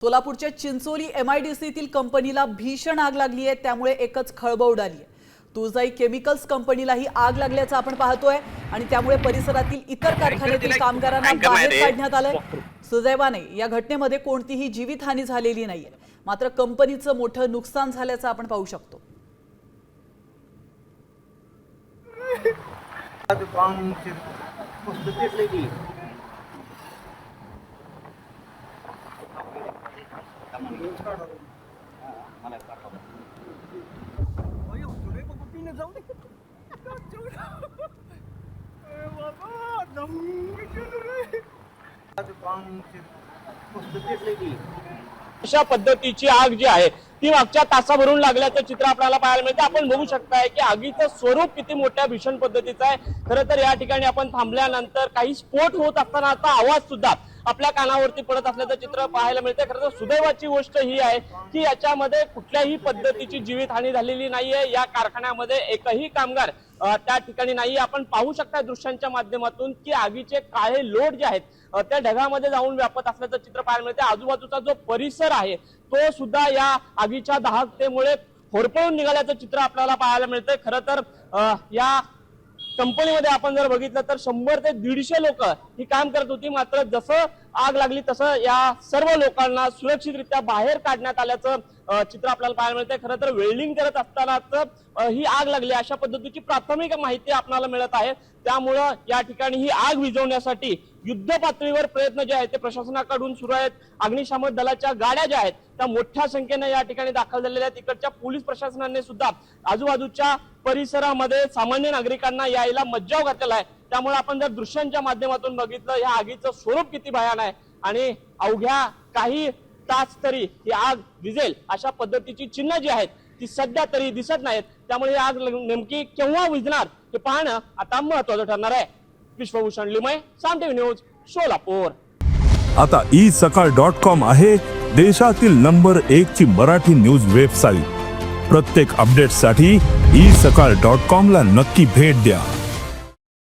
सोलापूरच्या चिंचोली MIDCतील कंपनीला भीषण आग लागली आहे। त्यामुळे एकच खळबळ उडाली आहे। तुळजाई केमिकल्स कंपनीलाही आग लागल्याचं आपण पाहतोय आणि त्यामुळे परिसरातील इतर कारखान्यातील कामगारांना बाहेर काढण्यात आलंय। सुदैवाने या घटनेमध्ये कोणतीही जीवितहानी झालेली नाहीये, मात्र कंपनीचं मोठं नुकसान झाल्याचं आपण पाहू शकतो। अशा पद्धतीची आग जी आहे ती मागच्या तासाभरून लागल्याचं चित्र आपल्याला पाहायला मिळतं। आपण बघू शकताय की आगीचं स्वरूप किती मोठ्या भीषण पद्धतीचं आहे। खरं तर या ठिकाणी आपण थांबल्यानंतर काही स्फोट होत असतानाचा आवाज सुद्धा आपल्या कानावरती पडत असल्याचं चित्र पाहायला मिळतं। खरं तर सुदैवाची गोष्ट ही आहे की याच्यामध्ये कुठल्याही पद्धतीची जीवितहानी झालेली नाहीये। या कारखान्यामध्ये एकही कामगार त्या ठिकाणी नाही। आपण पाहू शकता दृश्यांच्या माध्यमातून की आगीचे काळे लोट जे आहेत त्या ढगामध्ये जाऊन व्यापत असल्याचं चित्र पाहायला मिळते। आजूबाजूचा जो परिसर आहे तो सुद्धा या आगीच्या दाहकतेमुळे होरपळून निघाल्याचं चित्र आपल्याला पाहायला मिळतंय। खरं तर या कंपनीमध्ये आपण जर बघितलं तर 100 ते 150 लोक ही काम करत होती, मात्र जसं आग लागली तसं या सर्व लोकांना सुरक्षितरित्या बाहेर काढण्यात आल्याचं चित्र आपल्याला पाहायला मिळतंय। खरं तर वेल्डिंग करत असतानाच ही आग लागली अशा पद्धतीची प्राथमिक माहिती आपल्याला मिळत आहे। त्यामुळं या ठिकाणी ही आग विझवण्यासाठी युद्ध पातळीवर प्रयत्न जे आहेत ते प्रशासनाकडून सुरू आहेत। अग्निशामक दलाच्या गाड्या ज्या आहेत त्या मोठ्या संख्येने या ठिकाणी दाखल झालेल्या आहेत। तिकडच्या पोलीस प्रशासनाने सुद्धा आजूबाजूच्या परिसरामध्ये सामान्य नागरिकांना यायला मज्जाव घातलेला आहे। त्यामुळे आपण जर दृश्यांच्या माध्यमातून बघितलं या आगीचं स्वरूप किती भयानक आहे आणि अवघ्या काही तास तरी ही आग विझेल अशा पद्धतीची चिन्ह जी आहेत ती सध्या तरी दिसत नाहीत। त्यामुळे ही आग नेमकी केव्हा विझणार हे पाहणं आता महत्त्वाचं ठरणार आहे। विश्वभूषण लिमय, साम टीव्ही न्यूज, सोलापूर। आता isakal.com आहे देशातील नंबर 1 ची मराठी न्यूज वेबसाईट। प्रत्येक अपडेटसाठी isakal.com ला नक्की भेट द्या।